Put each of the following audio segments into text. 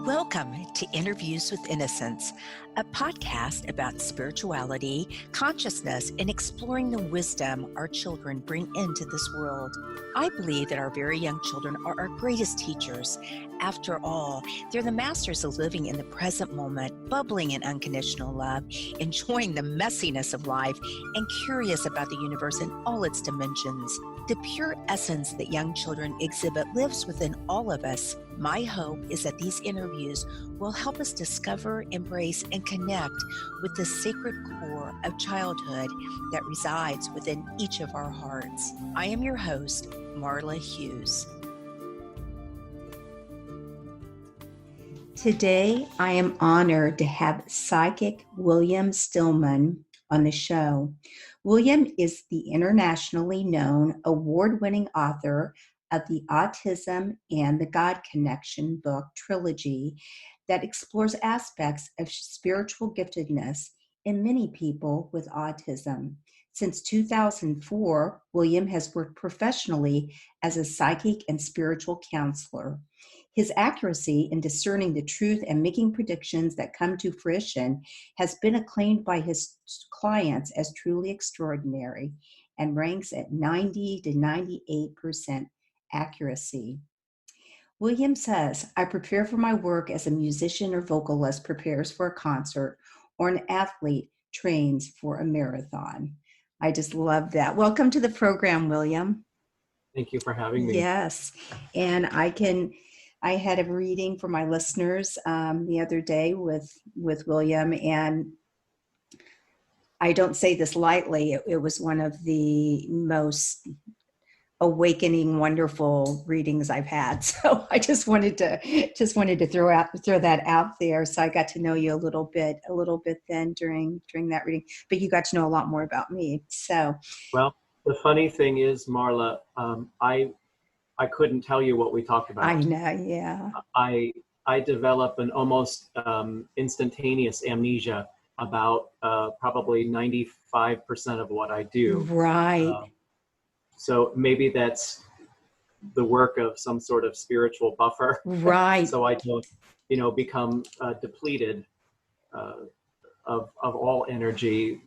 Welcome to Interviews with Innocence, a podcast about spirituality, consciousness, and exploring the wisdom our children bring into this world. I believe that our very young children are our greatest teachers. After all, they're the masters of living in the present moment, bubbling in unconditional love, enjoying the messiness of life, and curious about the universe in all its dimensions. The pure essence that young children exhibit lives within all of us. My hope is that these interviews will help us discover, embrace, and connect with the sacred core of childhood that resides within each of our hearts. I am your host, Marla Hughes. Today, I am honored to have psychic William Stillman on the show. William is the internationally known award-winning author of the Autism and the God Connection book trilogy that explores aspects of spiritual giftedness in many people with autism. Since 2004, William has worked professionally as a psychic and spiritual counselor. His accuracy in discerning the truth and making predictions that come to fruition has been acclaimed by his clients as truly extraordinary and ranks at 90 to 98% accuracy. William says, I prepare for my work as a musician or vocalist prepares for a concert or an athlete trains for a marathon. I just love that. Welcome to the program, William. Thank you for having me. Yes. And I had a reading for my listeners the other day with William, and I don't say this lightly. It was one of the most awakening, wonderful readings I've had. So I just wanted to throw that out there. So I got to know you a little bit then during that reading, but you got to know a lot more about me. So, well, the funny thing is, Marla, I couldn't tell you what we talked about. I know, yeah. I develop an almost instantaneous amnesia about probably 95% of what I do. Right. So maybe that's the work of some sort of spiritual buffer. Right. So I don't, become depleted of all energy.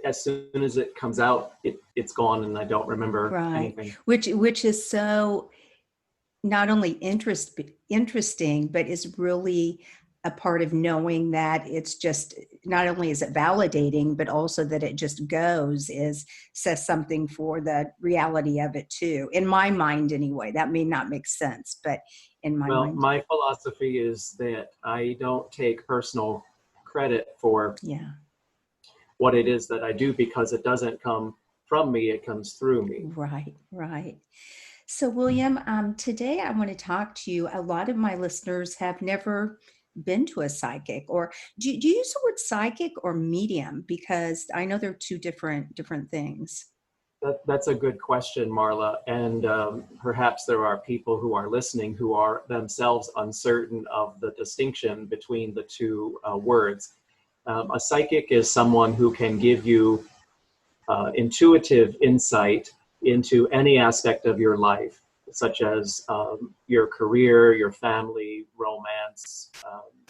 As soon as it comes out, it's gone, and I don't remember anything. Which is so not only interesting, but is really a part of knowing that it's just, not only is it validating, but also that it just says something for the reality of it too. In my mind anyway, that may not make sense, but in my mind. My philosophy is that I don't take personal credit for what it is that I do, because it doesn't come from me, it comes through me. Right. So William, today I want to talk to you. A lot of my listeners have never been to a psychic, or do you use the word psychic or medium? Because I know they're two different things. That's a good question, Marla. And perhaps there are people who are listening who are themselves uncertain of the distinction between the two words. A psychic is someone who can give you intuitive insight into any aspect of your life, such as your career, your family, romance,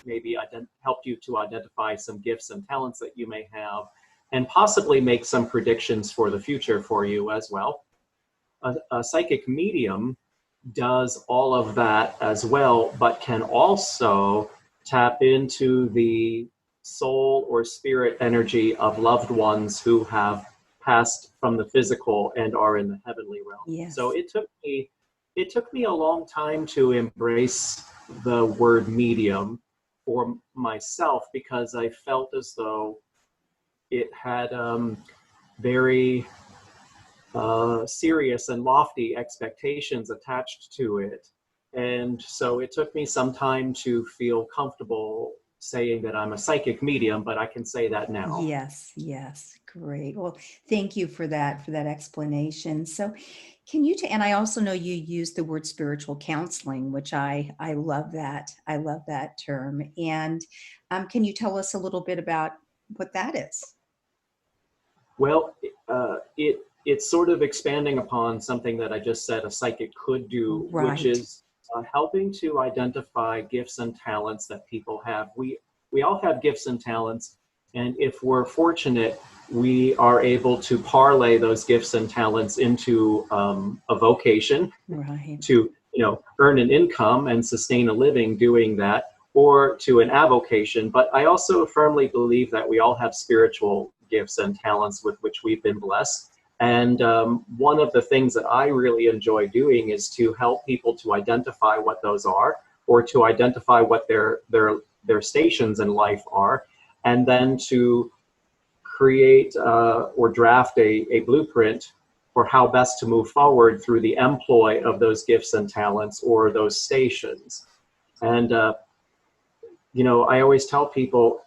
maybe help you to identify some gifts and talents that you may have, and possibly make some predictions for the future for you as well. A psychic medium does all of that as well, but can also tap into the soul or spirit energy of loved ones who have passed from the physical and are in the heavenly realm. Yes. So it took me a long time to embrace the word medium for myself, because I felt as though it had very serious and lofty expectations attached to it. And so it took me some time to feel comfortable saying that I'm a psychic medium, but I can say that now. Yes, great. Well, thank you for that explanation. So can you, and I also know you use the word spiritual counseling, which I love that. I love that term. And can you tell us a little bit about what that is? Well, it's sort of expanding upon something that I just said a psychic could do, which is helping to identify gifts and talents that people have. We all have gifts and talents, and if we're fortunate, we are able to parlay those gifts and talents into a vocation, Right. to earn an income and sustain a living doing that, or to an avocation. But I also firmly believe that we all have spiritual gifts and talents with which we've been blessed. And one of the things that I really enjoy doing is to help people to identify what those are, or to identify what their stations in life are, and then to create or draft a blueprint for how best to move forward through the employ of those gifts and talents or those stations. And, I always tell people,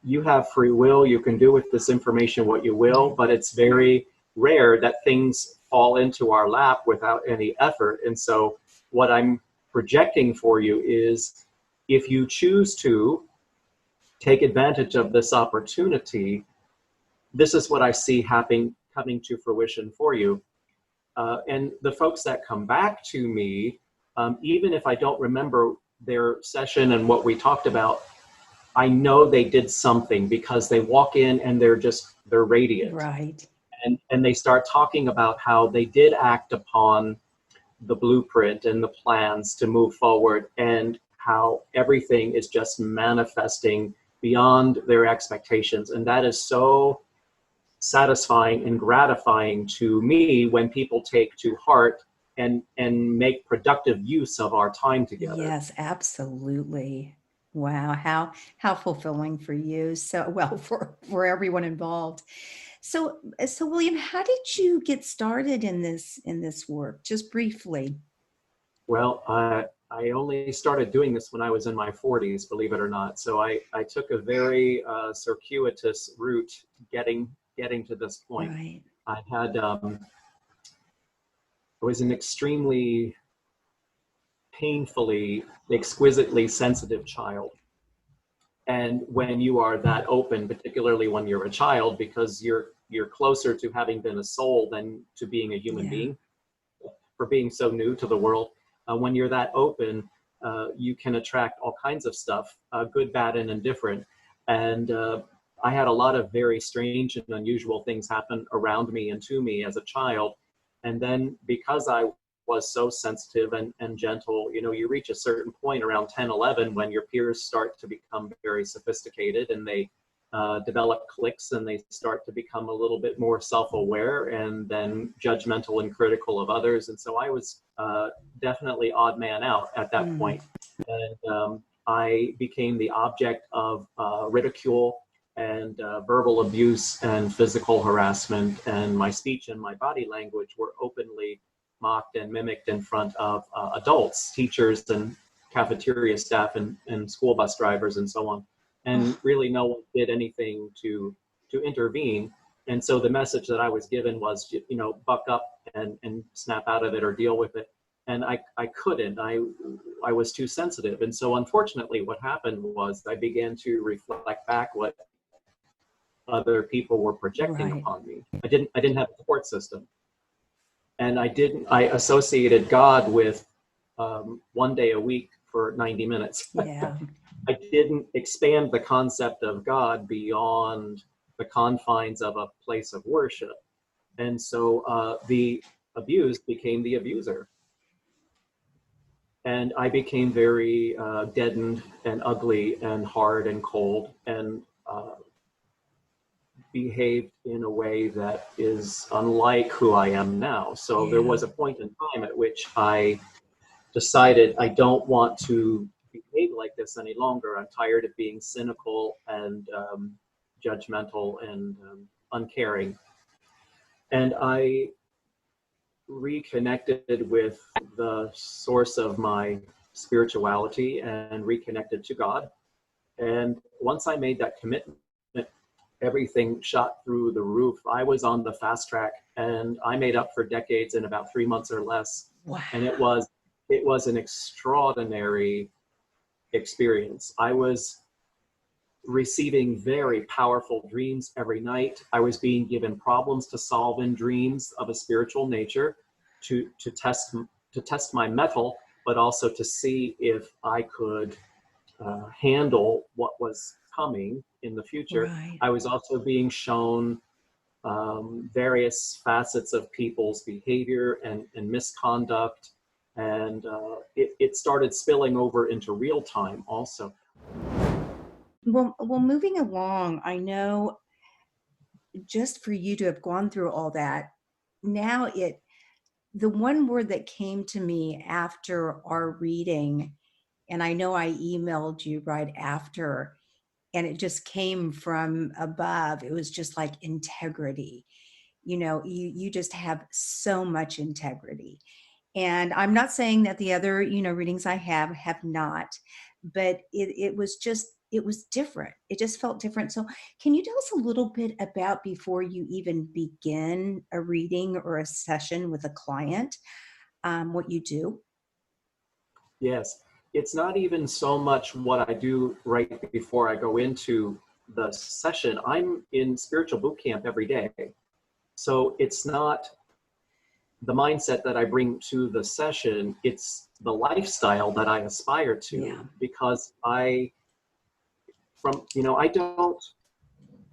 you have free will, you can do with this information what you will, but it's very rare that things fall into our lap without any effort. And so what I'm projecting for you is, if you choose to take advantage of this opportunity, this is what I see coming to fruition for you. And the folks that come back to me, even if I don't remember their session and what we talked about, I know they did something, because they walk in and they're radiant. Right. And they start talking about how they did act upon the blueprint and the plans to move forward, and how everything is just manifesting beyond their expectations. And that is so satisfying and gratifying to me when people take to heart and make productive use of our time together. Yes, absolutely. Wow, how fulfilling for you. So, well, for everyone involved. So William, how did you get started in this work? Just briefly. Well, I only started doing this when I was in my 40s, believe it or not. So I took a very circuitous route getting to this point. Right. I was an extremely painfully, exquisitely sensitive child. And when you are that open, particularly when you're a child, because you're closer to having been a soul than to being a human being, for being so new to the world. When you're that open, you can attract all kinds of stuff, good, bad, and indifferent. And I had a lot of very strange and unusual things happen around me and to me as a child. And then because I was so sensitive and gentle, you reach a certain point around 10, 11 when your peers start to become very sophisticated, and they develop cliques, and they start to become a little bit more self-aware and then judgmental and critical of others. And so I was definitely odd man out at that point. And I became the object of ridicule and verbal abuse and physical harassment, and my speech and my body language were openly mocked and mimicked in front of adults, teachers, and cafeteria staff, and school bus drivers, and so on. And really no one did anything to intervene. And so the message that I was given was, buck up and snap out of it or deal with it. And I couldn't. I was too sensitive. And so unfortunately what happened was I began to reflect back what other people were projecting upon me. I didn't have a support system. And I associated God with 1 day a week for 90 minutes. Yeah. I didn't expand the concept of God beyond the confines of a place of worship. And so the abused became the abuser. And I became very deadened and ugly and hard and cold, and behaved in a way that is unlike who I am now. So there was a point in time at which I decided I don't want to behave like this any longer. I'm tired of being cynical and judgmental and uncaring. And I reconnected with the source of my spirituality and reconnected to God. And once I made that commitment, everything shot through the roof. I was on the fast track, and I made up for decades in about 3 months or less. Wow. And it was an extraordinary experience. I was receiving very powerful dreams every night. I was being given problems to solve in dreams of a spiritual nature to test my mettle. but also to see if I could handle what was coming in the future. Right. I was also being shown various facets of people's behavior and misconduct, and it started spilling over into real time also. Well, moving along, I know just for you to have gone through all that, now the one word that came to me after our reading, and I know I emailed you right after, and it just came from above. It was just like integrity. You just have so much integrity. And I'm not saying that the other, readings I have not, but it was different. It just felt different. So can you tell us a little bit about before you even begin a reading or a session with a client, what you do? Yes, it's not even so much what I do right before I go into the session. I'm in spiritual boot camp every day. So it's not the mindset that I bring to the session, it's the lifestyle that I aspire to. Yeah. Because I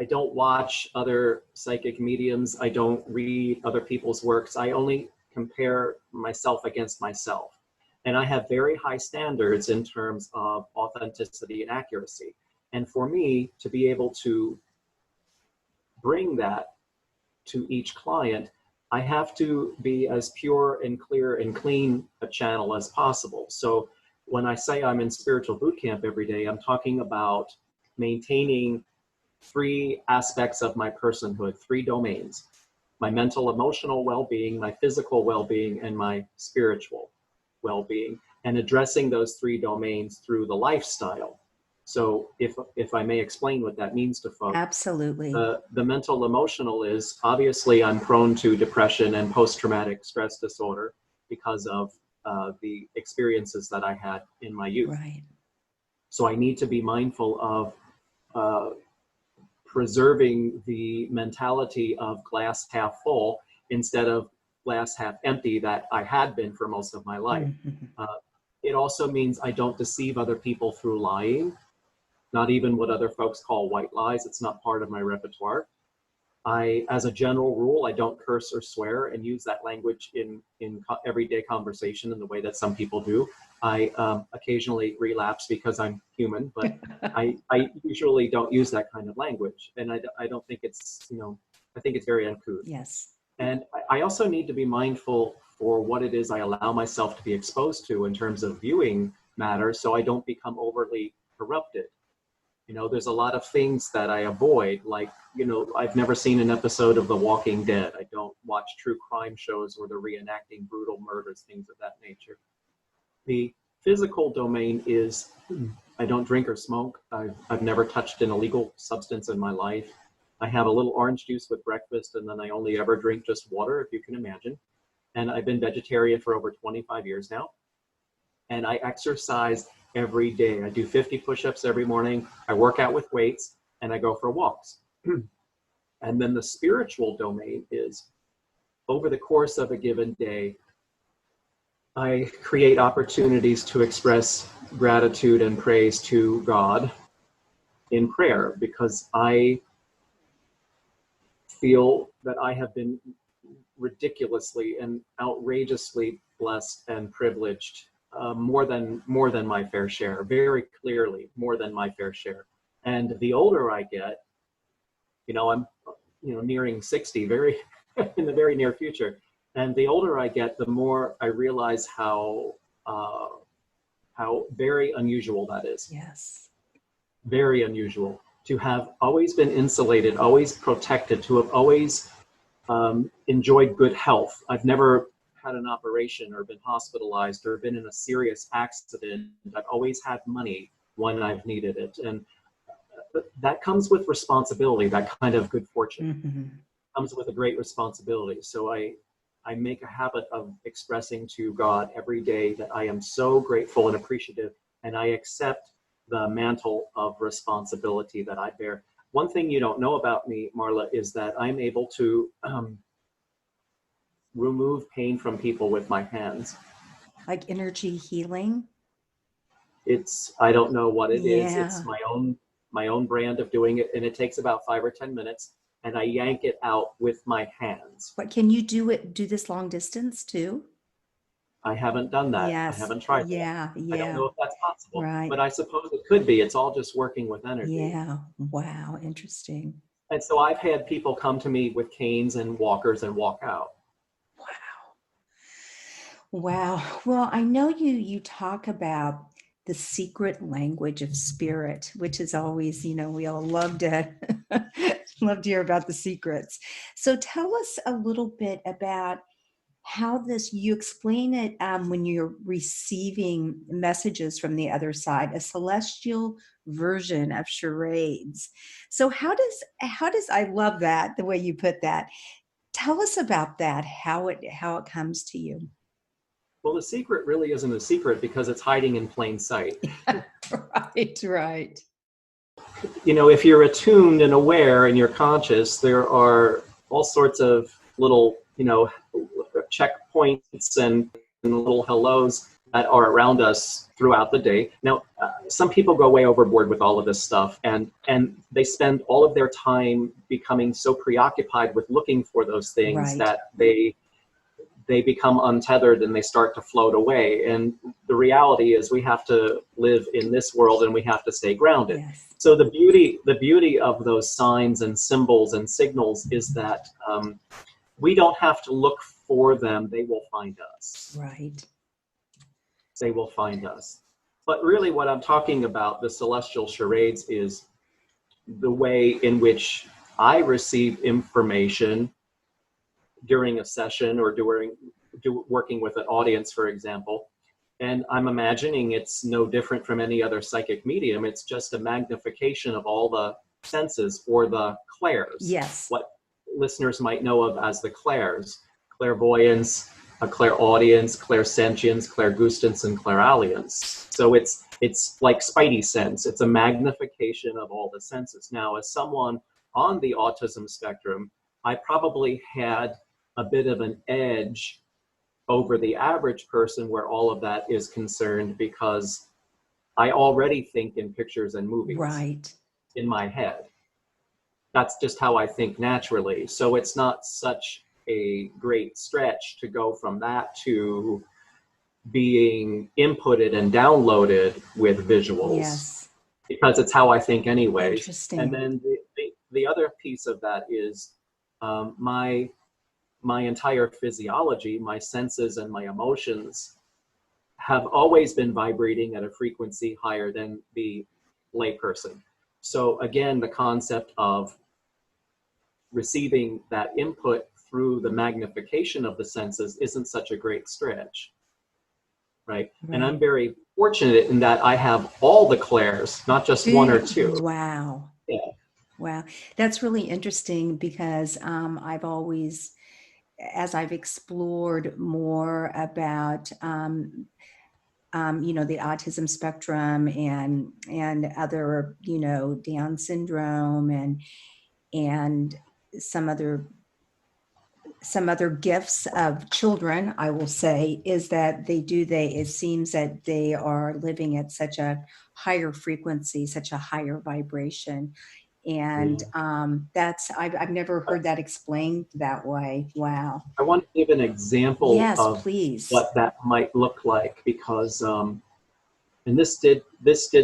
don't watch other psychic mediums. I don't read other people's works. I only compare myself against myself. And I have very high standards in terms of authenticity and accuracy. And for me to be able to bring that to each client, I have to be as pure and clear and clean a channel as possible. So when I say I'm in spiritual boot camp every day, I'm talking about maintaining 3 aspects of my personhood, 3 domains: my mental, emotional well-being, my physical well-being, and my spiritual well-being, and addressing those 3 domains through the lifestyle. So if I may explain what that means to folks. Absolutely. The mental emotional is, obviously I'm prone to depression and post-traumatic stress disorder because of the experiences that I had in my youth. Right. So I need to be mindful of preserving the mentality of glass half full instead of glass half empty that I had been for most of my life. Mm-hmm. It also means I don't deceive other people through lying, not even what other folks call white lies. It's not part of my repertoire. As a general rule, I don't curse or swear and use that language in everyday conversation in the way that some people do. I occasionally relapse because I'm human, but I usually don't use that kind of language. And I don't think it's, I think it's very uncouth. Yes. And I also need to be mindful for what it is I allow myself to be exposed to in terms of viewing matter, so I don't become overly corrupted. There's a lot of things that I avoid, like, I've never seen an episode of The Walking Dead. I don't watch true crime shows where they're reenacting brutal murders, things of that nature. The physical domain is, I don't drink or smoke. I've never touched an illegal substance in my life. I have a little orange juice with breakfast, and then I only ever drink just water, if you can imagine. And I've been vegetarian for over 25 years now. And I exercise every day. I do 50 push-ups every morning. I work out with weights, and I go for walks. And then the spiritual domain is, over the course of a given day, I create opportunities to express gratitude and praise to God in prayer, because I feel that I have been ridiculously and outrageously blessed and privileged, more than my fair share, very clearly more than my fair share. And the older I get, I'm nearing 60 very in the very near future. And the older I get, the more I realize how very unusual that is. Yes. Very unusual to have always been insulated, always protected, to have always enjoyed good health. I've never had an operation or been hospitalized or been in a serious accident. I've always had money when I've needed it. And that comes with responsibility. That kind of good fortune comes with a great responsibility. So I make a habit of expressing to God every day that I am so grateful and appreciative, and I accept the mantle of responsibility that I bear. One thing you don't know about me, Marla, is that I'm able to remove pain from people with my hands. Like energy healing? I don't know what it is. It's Yeah. my own brand of doing it, and it takes about 5 or 10 minutes, and I yank it out with my hands. What can you do this long distance too? I haven't done that. I Yes. haven't tried that. Yeah. I don't Yeah. know if that's possible, Right. but I suppose it could be. It's all just working with energy. Yeah. Wow. Interesting. And so I've had people come to me with canes and walkers and walk out. Wow. Wow. Well, I know you talk about the secret language of spirit, which is always, we all love to love to hear about the secrets. So tell us a little bit about how this you explain it when you're receiving messages from the other side, a celestial version of charades. So how does I love that the way you put that. Tell us about that, how it comes to you. Well, the secret really isn't a secret because it's hiding in plain sight. Right, right. If you're attuned and aware and you're conscious, there are all sorts of little, checkpoints and little hellos that are around us throughout the day. Now, some people go way overboard with all of this stuff, and they spend all of their time becoming so preoccupied with looking for those things Right. that they become untethered and they start to float away. And the reality is we have to live in this world and we have to stay grounded. Yes. So the beauty of those signs and symbols and signals is that we don't have to look for them. They will find us. Right. They will find us. But really what I'm talking about, the celestial charades, is the way in which I receive information during a session or working with an audience, for example. And I'm imagining it's no different from any other psychic medium. It's just a magnification of all the senses, or the clairs. Yes. What listeners might know of as the clairs: clairvoyance, a clairaudience, clairsentience, clairgustance, and clairalliance. So it's like spidey sense. It's a magnification of all the senses. Now, as someone on the autism spectrum, I probably had a bit of an edge over the average person where all of that is concerned, because I already think in pictures and movies. Right. In my head. That's just how I think naturally. So it's not such a great stretch to go from that to being inputted and downloaded with visuals. Yes. Because it's how I think anyways. Interesting. And then the other piece of that is my entire physiology, my senses and my emotions have always been vibrating at a frequency higher than the layperson. So again, the concept of receiving that input through the magnification of the senses isn't such a great stretch, right? And I'm very fortunate in that I have all the clairs, not just one or two. Wow. Yeah. Wow. That's really interesting, because I've always, as I've explored more about the autism spectrum and other, Down syndrome and some other gifts of children, I will say, is that it seems that they are living at such a higher frequency, such a higher vibration. And I've never heard that explained that way. Wow. I want to give an example of please. what that might look like, because and this did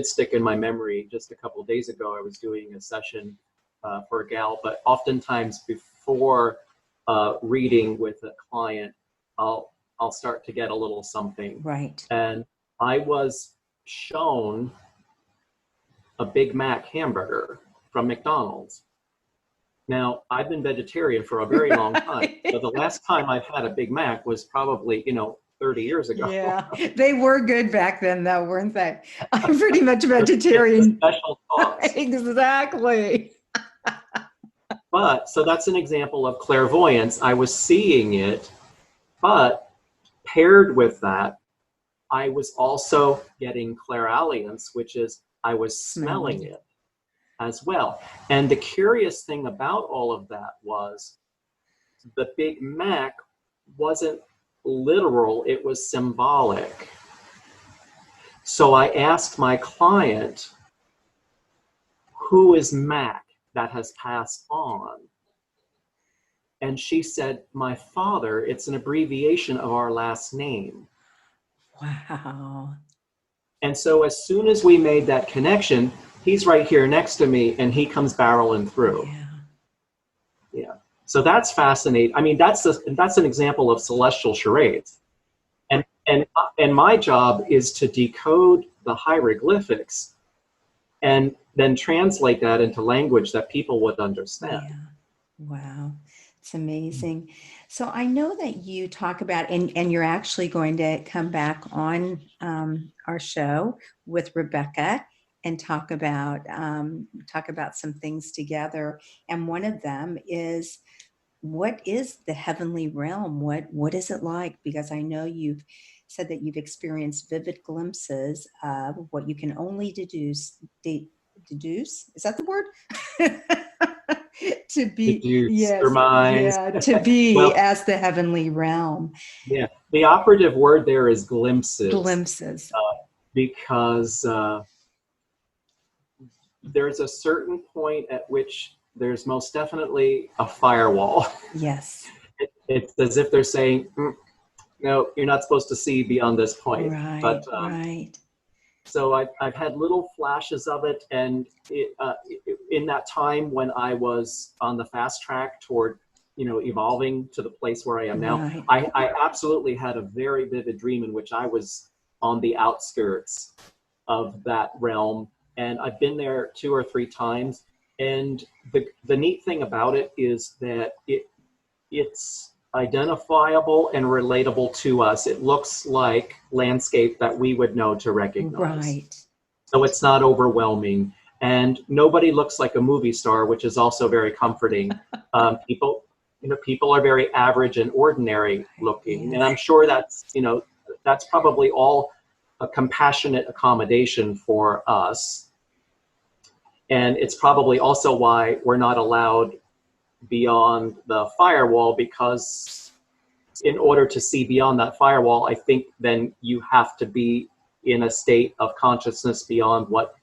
stick in my memory. Just a couple of days ago, I was doing a session for a gal, but oftentimes before reading with a client, I'll start to get a little something. Right. And I was shown a Big Mac hamburger from McDonald's. Now, I've been vegetarian for a very long time, but the last time I've had a Big Mac was probably, 30 years ago. Yeah, they were good back then, though, weren't they? I'm pretty much vegetarian. Special sauce. Exactly. But, so that's an example of clairvoyance. I was seeing it, but paired with that, I was also getting clairalliance, which is I was smelling it as well. And the curious thing about all of that was the Big Mac wasn't literal, it was symbolic. So I asked my client, who is Mac that has passed on? And she said, my father. It's an abbreviation of our last name. Wow. And so as soon as we made that connection, he's right here next to me and he comes barreling through. Yeah. Yeah. So that's fascinating. I mean, that's an example of celestial charades. And my job is to decode the hieroglyphics and then translate that into language that people would understand. Yeah. Wow. It's amazing. So I know that you talk about, and you're actually going to come back on our show with Rebecca and talk about some things together. And one of them is, what is the heavenly realm? What is it like? Because I know you've said that you've experienced vivid glimpses of what you can only deduce. Deduce? Is that the word? To be, Deduce, yes, surmise. yeah, to be Well, as the heavenly realm. yeah, the operative word there is glimpses. Glimpses. Because there's a certain point at which there's most definitely a firewall. Yes. It's as if they're saying, no, you're not supposed to see beyond this point. Right, But right. so I've had little flashes of it, and in that time when I was on the fast track toward, evolving to the place where I am now, Right. I absolutely had a very vivid dream in which I was on the outskirts of that realm, and I've been there 2 or 3 times. And the neat thing about it is that it's identifiable and relatable to us. It looks like landscape that we would know to recognize. Right. So it's not overwhelming, and nobody looks like a movie star, which is also very comforting. People are very average and ordinary looking, and I'm sure that's probably all a compassionate accommodation for us. And it's probably also why we're not allowed beyond the firewall, because in order to see beyond that firewall, I think then you have to be in a state of consciousness beyond what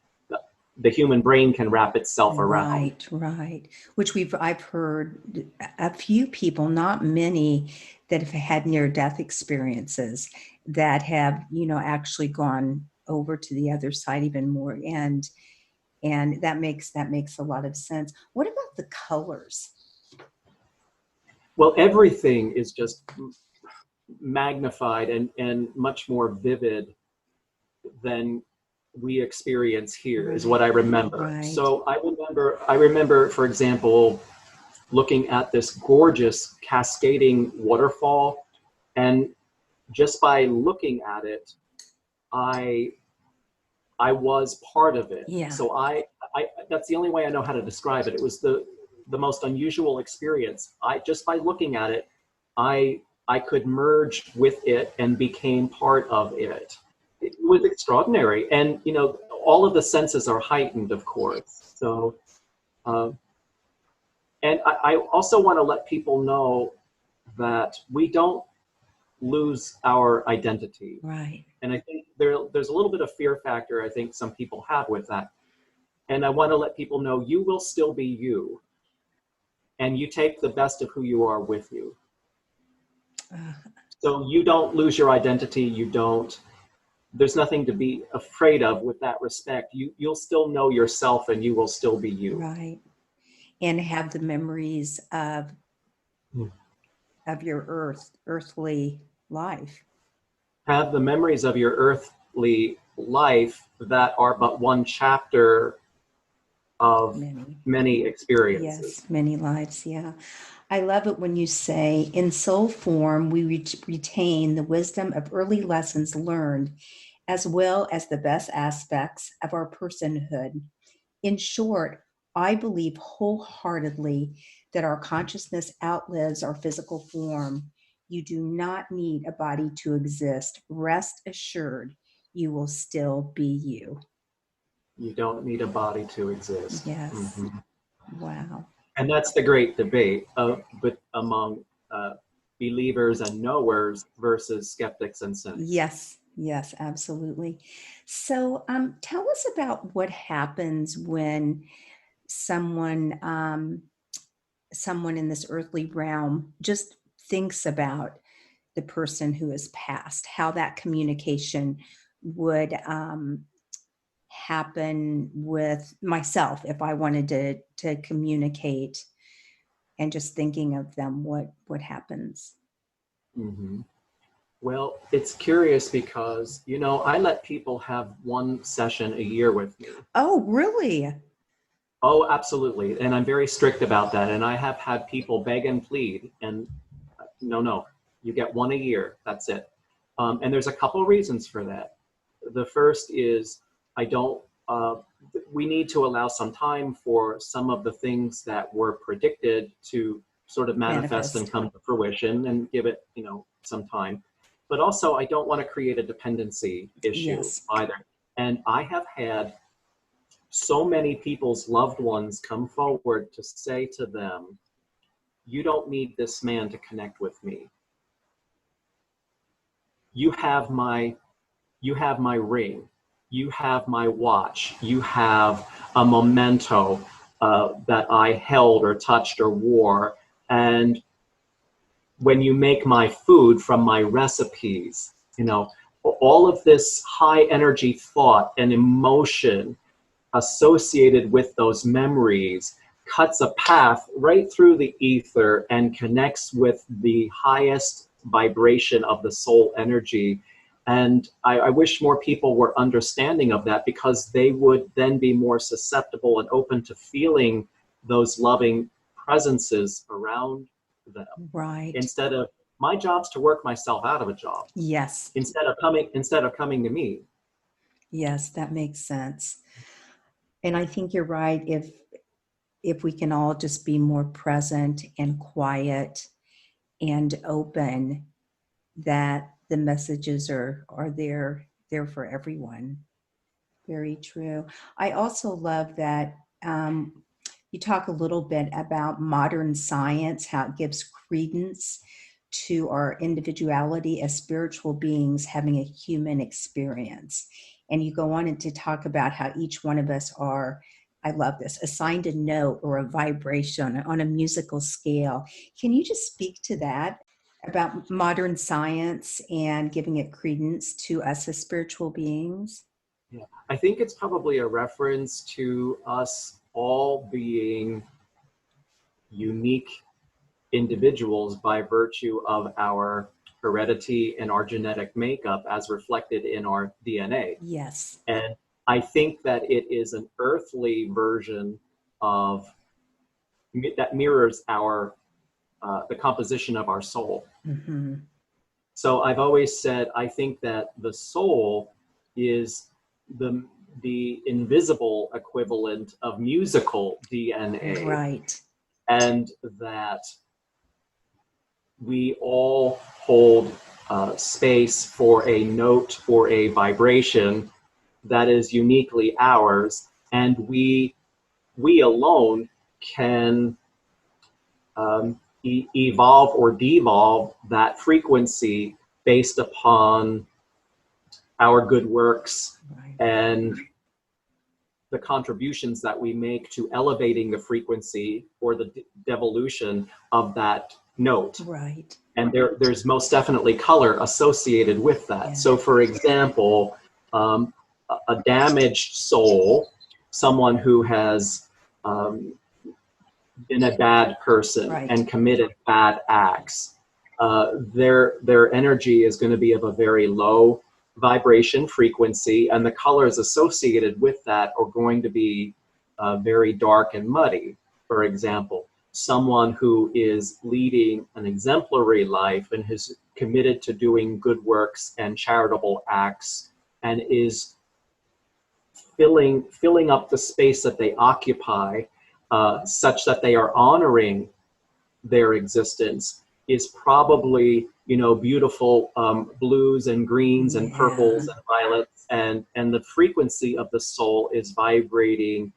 the human brain can wrap itself around. Right. Which I've heard a few people, not many, that have had near-death experiences that have, actually gone over to the other side even more, and that makes a lot of sense. What about the colors? Well, everything is just magnified and much more vivid than we experience here, is what I remember. Right. So I remember, for example, looking at this gorgeous cascading waterfall, and just by looking at it, I was part of it. Yeah. So I that's the only way I know how to describe it. It was the most unusual experience. Just by looking at it, I could merge with it and became part of it. It was extraordinary. And, all of the senses are heightened, of course. So, and I also want to let people know that we don't lose our identity. Right. And I think there's a little bit of fear factor I think some people have with that. And I want to let people know you will still be you. And you take the best of who you are with you. So you don't lose your identity. There's nothing to be afraid of with that respect. You'll still know yourself, and you will still be you. Right. And have the memories of your earthly life. Have the memories of your earthly life that are but one chapter of many experiences. Yes, many lives, yeah. I love it when you say, in soul form, we retain the wisdom of early lessons learned, as well as the best aspects of our personhood. In short, I believe wholeheartedly that our consciousness outlives our physical form. You do not need a body to exist. Rest assured, you will still be you. You don't need a body to exist. Yes. Mm-hmm. Wow. And that's the great debate but among believers and knowers versus skeptics and cynics. Yes, yes, absolutely. So, tell us about what happens when someone, someone in this earthly realm just thinks about the person who has passed, how that communication would happen with myself if I wanted to communicate and just thinking of them, what happens? Hmm. Well, it's curious because, I let people have one session a year with me. Oh, really? Oh, absolutely. And I'm very strict about that. And I have had people beg and plead, and no, you get one a year. That's it. And there's a couple reasons for that. The first is I don't, we need to allow some time for some of the things that were predicted to sort of manifest and Manifest. come to fruition, and give it, some time. But also, I don't want to create a dependency issue Yes. either. And I have had so many people's loved ones come forward to say to them, you don't need this man to connect with me. You have my ring, you have my watch, you have a memento that I held or touched or wore. And when you make my food from my recipes, all of this high energy thought and emotion associated with those memories cuts a path right through the ether and connects with the highest vibration of the soul energy. And I wish more people were understanding of that, because they would then be more susceptible and open to feeling those loving presences around them. Right. Instead of, my job's to work myself out of a job. Yes. Instead of coming to me. Yes, that makes sense. And I think you're right. If we can all just be more present and quiet and open, that the messages are there for everyone. Very true. I also love that you talk a little bit about modern science, how it gives credence to our individuality as spiritual beings having a human experience. And you go on to talk about how each one of us are, I love this, assigned a note or a vibration on a musical scale. Can you just speak to that about modern science and giving it credence to us as spiritual beings? Yeah, I think it's probably a reference to us all being unique individuals by virtue of our heredity and our genetic makeup as reflected in our DNA. Yes. And I think that it is an earthly version of that mirrors our the composition of our soul. Mm-hmm. So I've always said I think that the soul is the invisible equivalent of musical DNA, Right. and that we all hold space for a note or a vibration that is uniquely ours, and we alone can evolve or devolve that frequency based upon our good works Right. and the contributions that we make to elevating the frequency or the devolution of that note. Right. And there's most definitely color associated with that. Yeah. So for example, a damaged soul, someone who has been a bad person Right. and committed bad acts, their energy is going to be of a very low vibration frequency, and the colors associated with that are going to be very dark and muddy. For example, someone who is leading an exemplary life and is committed to doing good works and charitable acts and is filling up the space that they occupy, such that they are honoring their existence, is probably, beautiful blues and greens and purples and violets, and the frequency of the soul is vibrating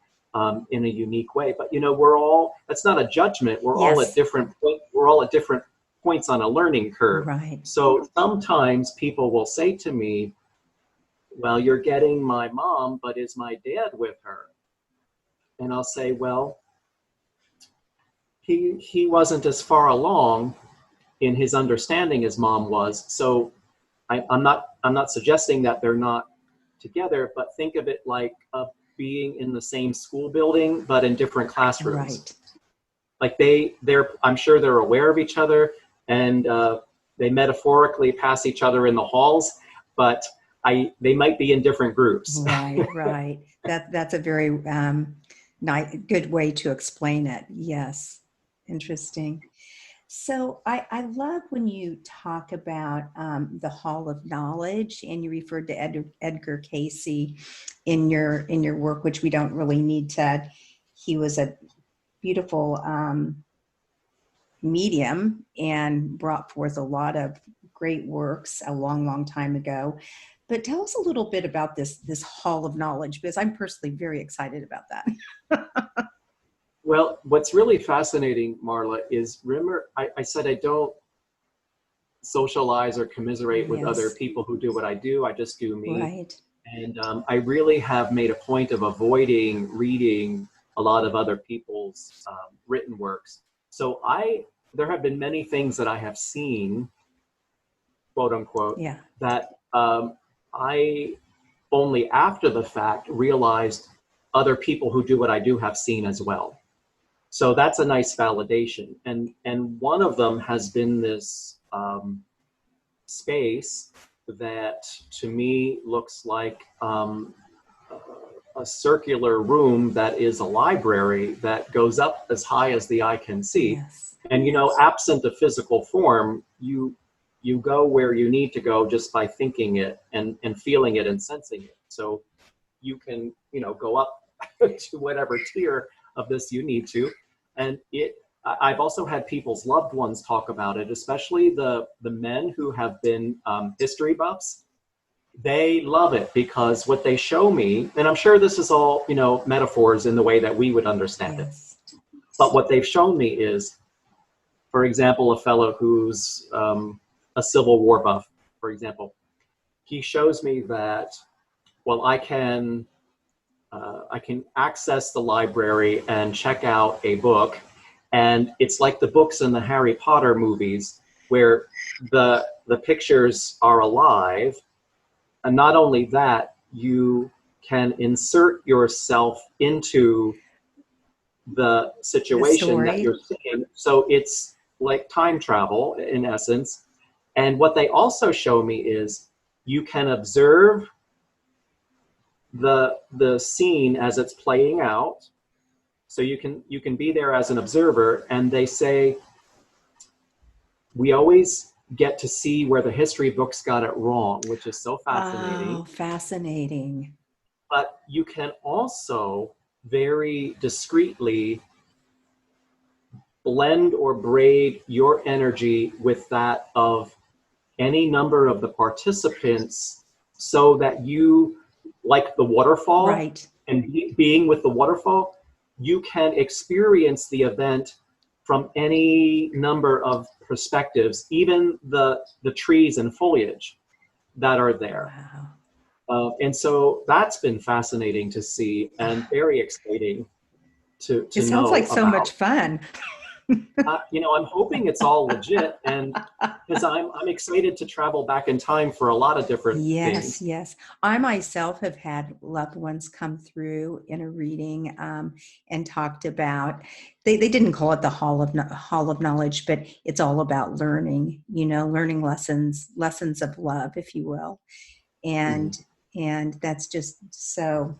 in a unique way. But we're all, that's not a judgment. We're all Yes. at different points. We're all at different points on a learning curve. Right. So sometimes people will say to me, well, you're getting my mom, but is my dad with her? And I'll say, well, he wasn't as far along in his understanding as mom was. So I'm not suggesting that they're not together, but think of it like being in the same school building, but in different classrooms. Right. Like I'm sure they're aware of each other, and they metaphorically pass each other in the halls, but they might be in different groups. Right, right. That's a very good way to explain it. Yes, interesting. So I love when you talk about the Hall of Knowledge, and you referred to Edgar Casey in your work, which we don't really need to. He was a beautiful medium and brought forth a lot of great works a long, long time ago. But tell us a little bit about this Hall of Knowledge, because I'm personally very excited about that. Well, what's really fascinating, Marla, is remember I said I don't socialize or commiserate with other people who do what I do. I just do me. Right. And I really have made a point of avoiding reading a lot of other people's written works. So there have been many things that I have seen, quote unquote, that I only after the fact realized other people who do what I do have seen as well. So that's a nice validation. And one of them has been this space that to me looks like a circular room that is a library that goes up as high as the eye can see. Yes. And, absent a physical form, you go where you need to go just by thinking it and feeling it and sensing it. So you can, go up to whatever tier of this you need to. And I've also had people's loved ones talk about it, especially the men who have been history buffs. They love it because what they show me, and I'm sure this is all, metaphors in the way that we would understand it. But what they've shown me is, for example, a fellow who's a Civil War buff, for example, he shows me that, well, I can access the library and check out a book, and it's like the books in the Harry Potter movies where the pictures are alive. And not only that, you can insert yourself into the situation that you're seeing. So it's like time travel in essence. And what they also show me is you can observe the scene as it's playing out. So you can be there as an observer, and they say we always get to see where the history books got it wrong, which is so fascinating. Oh, fascinating. But you can also very discreetly blend or braid your energy with that of any number of the participants so that you, like the waterfall, right, and being with the waterfall, you can experience the event from any number of perspectives, even the trees and foliage that are there. Wow. And so that's been fascinating to see and very exciting to know. It sounds like so much fun. I'm hoping it's all legit, and because I'm excited to travel back in time for a lot of different things. Yes. I myself have had loved ones come through in a reading and talked about. They didn't call it the Hall of Knowledge, but it's all about learning. Learning lessons of love, if you will, and that's just so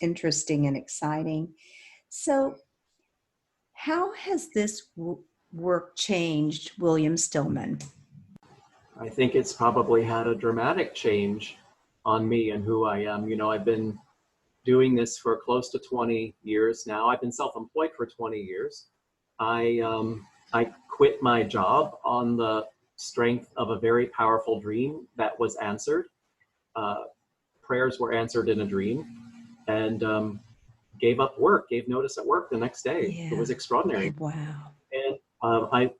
interesting and exciting. So, how has this work changed William Stillman? I think it's probably had a dramatic change on me and who I am. I've been doing this for close to 20 years now. I've been self-employed for 20 years. I quit my job on the strength of a very powerful dream that was answered. Prayers were answered in a dream, and gave up work, gave notice at work the next day. Yeah. It was extraordinary. Wow. And I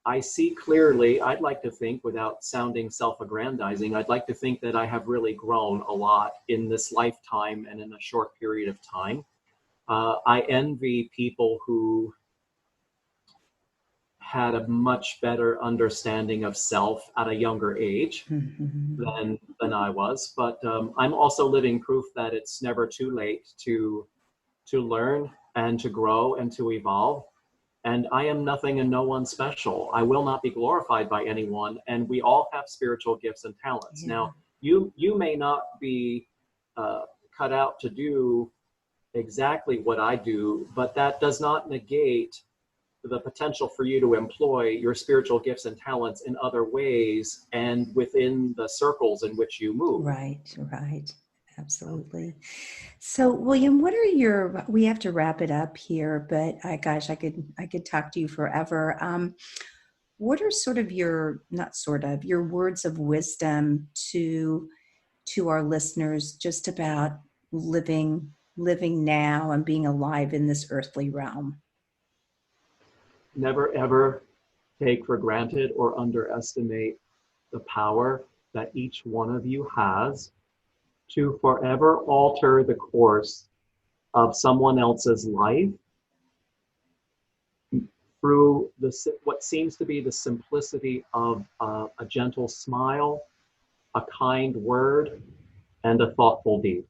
I see clearly. I'd like to think, without sounding self-aggrandizing, I'd like to think that I have really grown a lot in this lifetime and in a short period of time. I envy people who had a much better understanding of self at a younger age than I was. But I'm also living proof that it's never too late to learn and to grow and to evolve. And I am nothing and no one special. I will not be glorified by anyone. And we all have spiritual gifts and talents. Yeah. Now, you may not be cut out to do exactly what I do, but that does not negate the potential for you to employ your spiritual gifts and talents in other ways and within the circles in which you move. Right. Absolutely. So, William, what are we have to wrap it up here, but I could talk to you forever. What are your words of wisdom to our listeners just about living now and being alive in this earthly realm? Never ever take for granted or underestimate the power that each one of you has to forever alter the course of someone else's life through what seems to be the simplicity of a gentle smile, a kind word, and a thoughtful deed.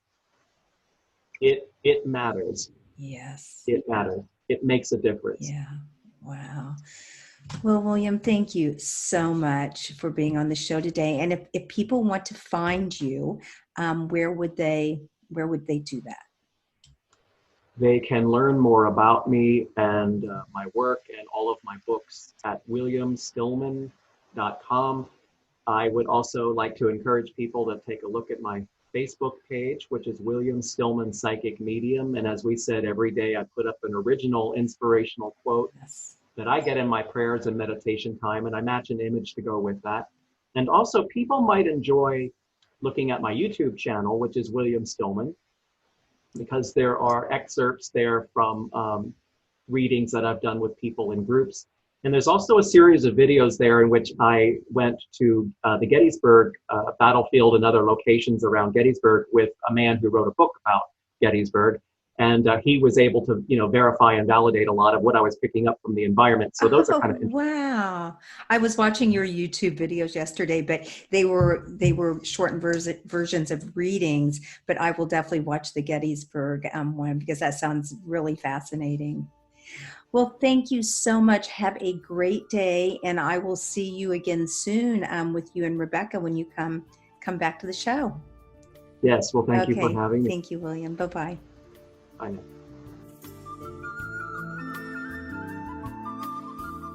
It matters. Yes. It matters. It makes a difference. Yeah. Wow. Well, William, thank you so much for being on the show today. And if people want to find you, where would they do that? They can learn more about me and my work and all of my books at williamstillman.com. I would also like to encourage people to take a look at my Facebook page, which is William Stillman Psychic Medium. And as we said, every day I put up an original inspirational quote that I get in my prayers and meditation time, and I match an image to go with that. And also, people might enjoy looking at my YouTube channel, which is William Stillman, because there are excerpts there from readings that I've done with people in groups. And there's also a series of videos there in which I went to the Gettysburg battlefield and other locations around Gettysburg with a man who wrote a book about Gettysburg. And he was able to, verify and validate a lot of what I was picking up from the environment. So those are kind of interesting. Wow. I was watching your YouTube videos yesterday, but they were shortened versions of readings, but I will definitely watch the Gettysburg one because that sounds really fascinating. Well, thank you so much. Have a great day, and I will see you again soon with you and Rebecca when you come back to the show. Yes, well, thank you for having me. Thank you, William. Bye-bye. Bye now.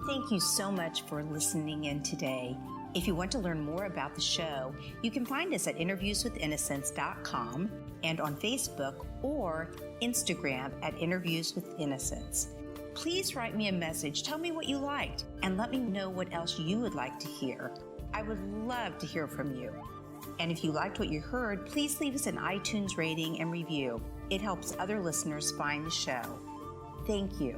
Thank you so much for listening in today. If you want to learn more about the show, you can find us at interviewswithinnocence.com and on Facebook or Instagram at Interviews with Innocence. Please write me a message, tell me what you liked, and let me know what else you would like to hear. I would love to hear from you. And if you liked what you heard, please leave us an iTunes rating and review. It helps other listeners find the show. Thank you.